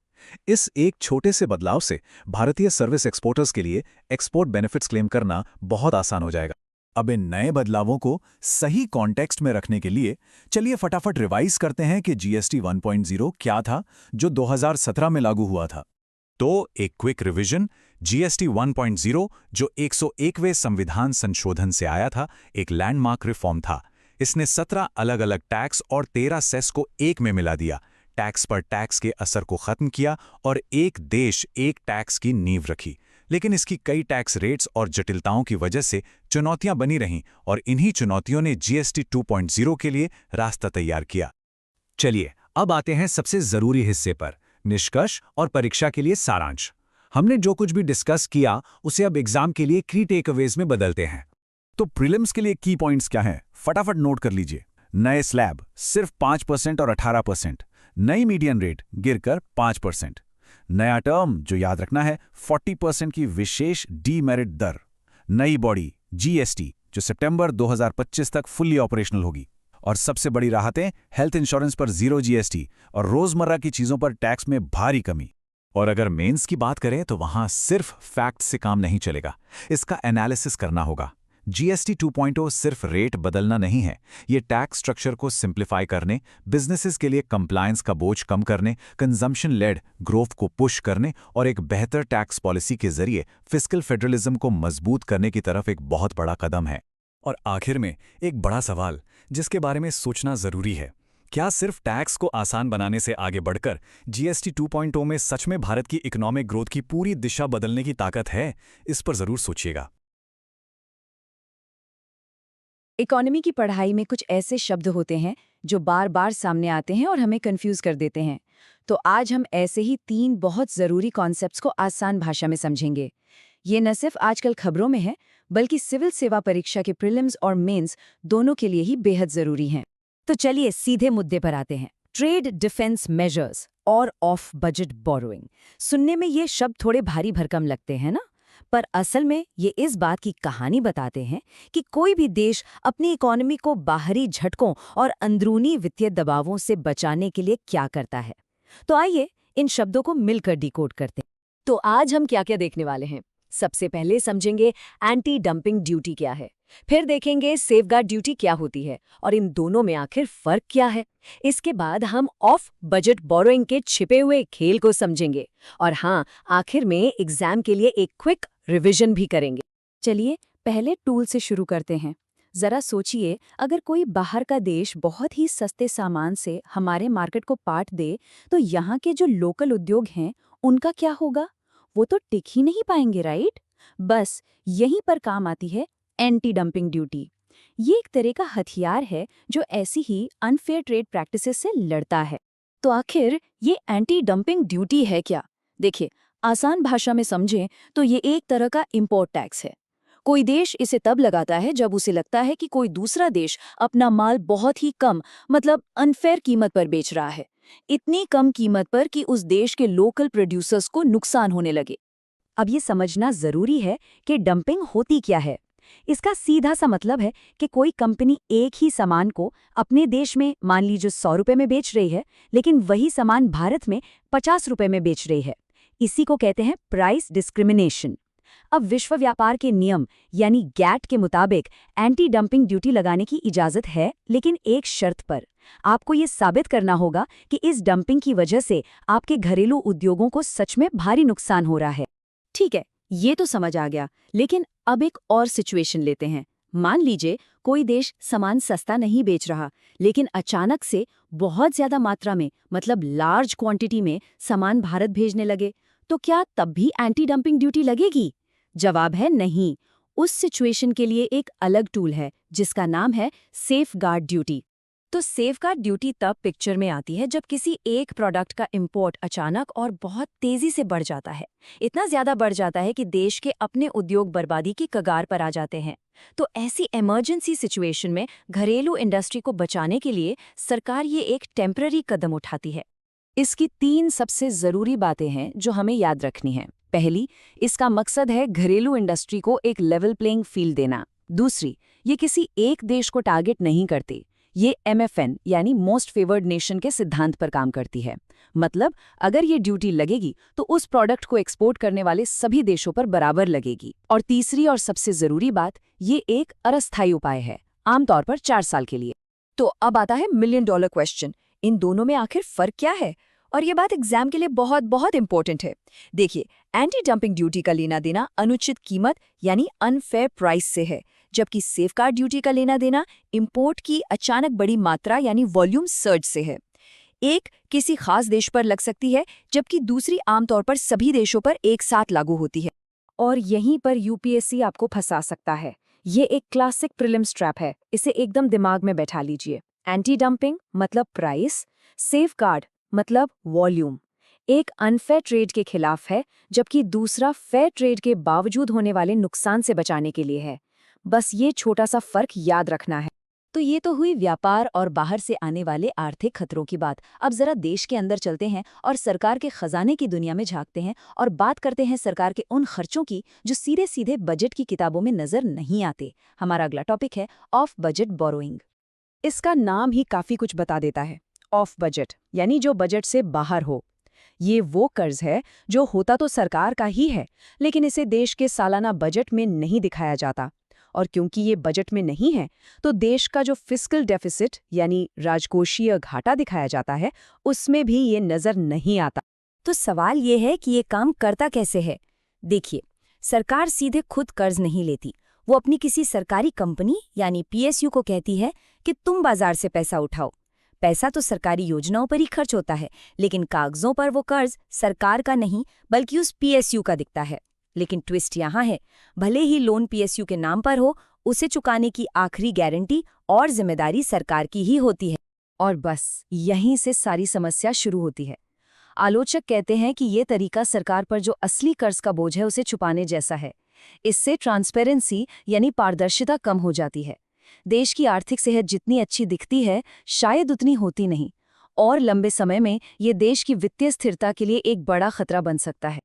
इस एक छोटे से बदलाव से भारतीय सर्विस एक्सपोर्टर्स के लिए एक्सपोर्ट बेनिफिट्स क्लेम करना बहुत आसान हो जाएगा। अब इन नए बदलावों को सही कॉन्टेक्स्ट में रखने के लिए चलिए फटाफट रिवाइज करते हैं कि जीएसटी 1.0 क्या था जो 2017 में लागू हुआ था। तो एक क्विक रिवीजन, जीएसटी 1.0 जो 101वें संविधान संशोधन से आया था, एक लैंडमार्क रिफॉर्म था। इसने 17 अलग अलग टैक्स और 13 सेस को एक में मिला दिया, टैक्स पर टैक्स के असर को खत्म किया और एक देश एक टैक्स की नींव रखी। लेकिन इसकी कई टैक्स रेट्स और जटिलताओं की वजह से चुनौतियां बनी रहीं और इन्हीं चुनौतियों ने जीएसटी 2.0 के लिए रास्ता तैयार किया। चलिए अब आते हैं सबसे जरूरी हिस्से पर, निष्कर्ष और परीक्षा के लिए सारांश। हमने जो कुछ भी डिस्कस किया उसे अब एग्जाम के लिए की टेकअवेज में बदलते हैं। तो प्रीलिम्स के लिए की पॉइंट्स क्या हैं, फटाफट नोट कर लीजिए। नए स्लैब सिर्फ 5% और 18%, नई मीडियन रेट गिरकर 5%, नया टर्म जो याद रखना है 40% की विशेष डीमेरिट दर, नई बॉडी जीएसटी जो सितंबर 2025 तक फुल्ली ऑपरेशनल होगी, और सबसे बड़ी राहतें हेल्थ इंश्योरेंस पर 0 जीएसटी और रोजमर्रा की चीजों पर टैक्स में भारी कमी। और अगर मेंस की बात करें तो वहां सिर्फ फैक्ट से काम नहीं चलेगा, इसका एनालिसिस करना होगा। जीएसटी 2.0 सिर्फ रेट बदलना नहीं है, ये टैक्स स्ट्रक्चर को सिंप्लीफाई करने, बिजनेसेस के लिए कंप्लायंस का बोझ कम करने, कंजम्पशन लेड ग्रोथ को पुश करने और एक बेहतर टैक्स पॉलिसी के जरिए फिस्कल फेडरलिज्म को मजबूत करने की तरफ एक बहुत बड़ा कदम है। और आखिर में एक बड़ा सवाल जिसके बारे में सोचना जरूरी है, क्या सिर्फ टैक्स को आसान बनाने से आगे बढ़कर जीएसटी 2.0 में सच में भारत की इकोनॉमिक ग्रोथ की पूरी दिशा बदलने की ताकत है? इस पर जरूर सोचिएगा। इकोनॉमी की पढ़ाई में कुछ ऐसे शब्द होते हैं जो बार बार सामने आते हैं और हमें कंफ्यूज कर देते हैं। तो आज हम ऐसे ही 3 बहुत ज़रूरी कॉन्सेप्ट्स को आसान भाषा में समझेंगे। ये न सिर्फ आजकल खबरों में है, बल्कि सिविल सेवा परीक्षा के प्रीलिम्स और मेंस दोनों के लिए ही बेहद ज़रूरी हैं। तो चलिए सीधे मुद्दे पर आते हैं। ट्रेड डिफेंस मेजर्स और ऑफ बजट बोरोइंग। सुनने में ये शब्द थोड़े भारी भरकम लगते हैं ना, पर असल में ये इस बात की कहानी बताते हैं कि कोई भी देश अपनी इकोनॉमी को बाहरी झटकों और अंदरूनी वित्तीय दबावों से बचाने के लिए क्या करता है। तो आइए इन शब्दों को मिलकर डिकोड करते हैं। तो आज हम क्या क्या देखने वाले हैं? सबसे पहले समझेंगे एंटी डंपिंग ड्यूटी क्या है, फिर देखेंगे सेफगार्ड ड्यूटी क्या होती है और इन दोनों में आखिर फर्क क्या है। इसके बाद हम ऑफ बजट बोरोइंग के छिपे हुए खेल को समझेंगे और हाँ, आखिर में एग्जाम के लिए एक क्विक रिवीजन भी करेंगे। चलिए पहले टूल से शुरू करते हैं। जरा सोचिए, अगर कोई बाहर का देश बहुत ही सस्ते सामान से हमारे मार्केट को पाट दे, तो यहाँ के जो लोकल उद्योग हैं उनका क्या होगा? वो तो टिक ही नहीं पाएंगे, राइट? बस यहीं पर काम आती है एंटी डंपिंग ड्यूटी। ये एक तरह का हथियार है जो ऐसी ही अनफेयर ट्रेड प्रैक्टिसेस से लड़ता है। तो आखिर ये एंटी डंपिंग ड्यूटी है क्या? देखिए, आसान भाषा में समझें तो ये एक तरह का इंपोर्ट टैक्स है। कोई देश इसे तब लगाता है जब उसे लगता है कि कोई दूसरा देश अपना माल बहुत ही कम, मतलब अनफेयर कीमत पर बेच रहा है। इतनी कम कीमत पर कि उस देश के लोकल प्रोड्यूसर्स को नुकसान होने लगे। अब ये समझना जरूरी है कि डंपिंग होती क्या है। इसका सीधा सा मतलब है कि कोई कंपनी एक ही सामान को अपने देश में मान लीजिए 100 रुपए में बेच रही है, लेकिन वही सामान भारत में 50 रुपए में बेच रही है। इसी को कहते हैं प्राइस डिस्क्रिमिनेशन। अब विश्व व्यापार के नियम यानी गैट के मुताबिक एंटी डंपिंग ड्यूटी लगाने की इजाजत है, लेकिन एक शर्त पर। आपको ये साबित करना होगा कि इस डंपिंग की वजह से आपके घरेलू उद्योगों को सच में भारी नुकसान हो रहा है। ठीक है, ये तो समझ आ गया, लेकिन अब एक और सिचुएशन लेते हैं। मान लीजिए कोई देश सामान सस्ता नहीं बेच रहा, लेकिन अचानक से बहुत ज्यादा मात्रा में, मतलब लार्ज क्वांटिटी में सामान भारत भेजने लगे, तो क्या तब भी एंटी डंपिंग ड्यूटी लगेगी? जवाब है नहीं। उस सिचुएशन के लिए एक अलग टूल है जिसका नाम है सेफगार्ड ड्यूटी। तो सेफगार्ड ड्यूटी तब पिक्चर में आती है जब किसी एक प्रोडक्ट का इंपोर्ट अचानक और बहुत तेजी से बढ़ जाता है। इतना ज्यादा बढ़ जाता है कि देश के अपने उद्योग बर्बादी की कगार पर आ जाते हैं। तो ऐसी इमरजेंसी सिचुएशन में घरेलू इंडस्ट्री को बचाने के लिए सरकार ये एक टेम्पररी कदम उठाती है। इसकी 3 सबसे जरूरी बातें हैं जो हमें याद रखनी है। पहली, इसका मकसद है घरेलू इंडस्ट्री को एक लेवल प्लेइंग फील्ड देना। दूसरी, ये किसी एक देश को टारगेट नहीं करती। ये MFN यानी मोस्ट फेवर्ड नेशन के सिद्धांत पर काम करती है। मतलब अगर ये ड्यूटी लगेगी तो उस प्रोडक्ट को एक्सपोर्ट करने वाले सभी देशों पर बराबर लगेगी। और तीसरी और सबसे जरूरी बात, ये एक अस्थायी उपाय है, आमतौर पर 4 साल के लिए। तो अब आता है $1 मिलियन क्वेश्चन, इन दोनों में आखिर फर्क क्या है? और ये बात एग्जाम के लिए बहुत बहुत इंपॉर्टेंट है। देखिए, एंटी डंपिंग ड्यूटी का लेना देना अनुचित कीमत यानी अनफेयर प्राइस से है, जबकि सेफगार्ड ड्यूटी का लेना देना इंपोर्ट की अचानक बड़ी मात्रा यानी वॉल्यूम सर्ज से है। एक किसी खास देश पर लग सकती है, जबकि दूसरी आमतौर पर सभी देशों पर एक साथ लागू होती है। और यहीं पर UPSC आपको फंसा सकता है। ये एक क्लासिक प्रीलिम्स ट्रैप है, इसे एकदम दिमाग में बैठा लीजिए। एंटी डंपिंग मतलब प्राइस, सेफगार्ड मतलब वॉल्यूम। एक अनफेयर ट्रेड के खिलाफ है, जबकि दूसरा फेयर ट्रेड के बावजूद होने वाले नुकसान से बचाने के लिए है। बस ये छोटा सा फर्क याद रखना है। तो ये तो हुई व्यापार और बाहर से आने वाले आर्थिक खतरों की बात। अब जरा देश के अंदर चलते हैं और सरकार के खजाने की दुनिया में झांकते हैं और बात करते हैं सरकार के उन खर्चों की जो सीधे सीधे बजट की किताबों में नजर नहीं आते। हमारा अगला टॉपिक है ऑफ बजट बोरोइंग। इसका नाम ही काफी कुछ बता देता है। ऑफ बजट यानी जो बजट से बाहर हो। ये वो कर्ज है जो होता तो सरकार का ही है, लेकिन इसे देश के सालाना बजट में नहीं दिखाया जाता। और क्योंकि ये बजट में नहीं है, तो देश का जो फिस्कल डेफिसिट यानी राजकोषीय घाटा दिखाया जाता है, उसमें भी ये नजर नहीं आता। तो सवाल ये है कि ये काम करता कैसे है? देखिए, सरकार सीधे खुद कर्ज नहीं लेती। वो अपनी किसी सरकारी कंपनी यानी PSU को कहती है कि तुम बाजार से पैसा उठाओ। पैसा तो सरकारी योजनाओं पर ही खर्च होता है, लेकिन कागजों पर वो कर्ज सरकार का नहीं बल्कि उस PSU का दिखता है। लेकिन ट्विस्ट यहाँ है, भले ही लोन PSU के नाम पर हो, उसे चुकाने की आखिरी गारंटी और जिम्मेदारी सरकार की ही होती है। और बस यहीं से सारी समस्या शुरू होती है। आलोचक कहते हैं कि ये तरीका सरकार पर जो असली कर्ज का बोझ है उसे छुपाने जैसा है। इससे ट्रांसपेरेंसी यानी पारदर्शिता कम हो जाती है। देश की आर्थिक सेहत जितनी अच्छी दिखती है, शायद उतनी होती नहीं, और लंबे समय में ये देश की वित्तीय स्थिरता के लिए एक बड़ा खतरा बन सकता है।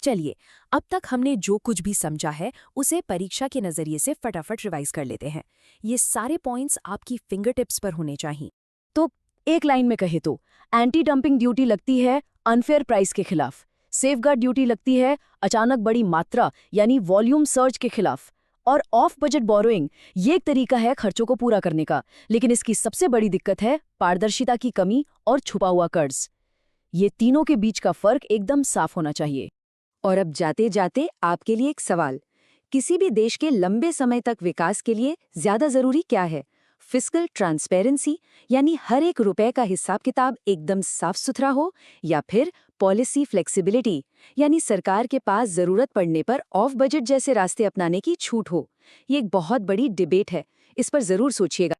चलिए, अब तक हमने जो कुछ भी समझा है उसे परीक्षा के नजरिए से फटाफट रिवाइज कर लेते हैं। ये सारे पॉइंट्स आपकी फिंगर टिप्स पर होने चाहिए। तो एक लाइन में कहे तो एंटी डंपिंग ड्यूटी लगती है अनफेयर प्राइस के खिलाफ, सेफगार्ड ड्यूटी लगती है अचानक बड़ी मात्रा यानी वॉल्यूम सर्ज के खिलाफ, और ऑफ बजट बोरोइंग ये एक तरीका है खर्चों को पूरा करने का, लेकिन इसकी सबसे बड़ी दिक्कत है पारदर्शिता की कमी और छुपा हुआ कर्ज। ये तीनों के बीच का फर्क एकदम साफ होना चाहिए। और अब जाते जाते आपके लिए एक सवाल, किसी भी देश के लंबे समय तक विकास के लिए ज्यादा जरूरी क्या है? फिस्कल ट्रांसपेरेंसी यानी हर एक रुपए का हिसाब किताब एकदम साफ सुथरा हो, या फिर पॉलिसी फ्लेक्सिबिलिटी, यानी सरकार के पास जरूरत पड़ने पर ऑफ बजट जैसे रास्ते अपनाने की छूट हो। ये एक बहुत बड़ी डिबेट है, इस पर जरूर सोचिएगा।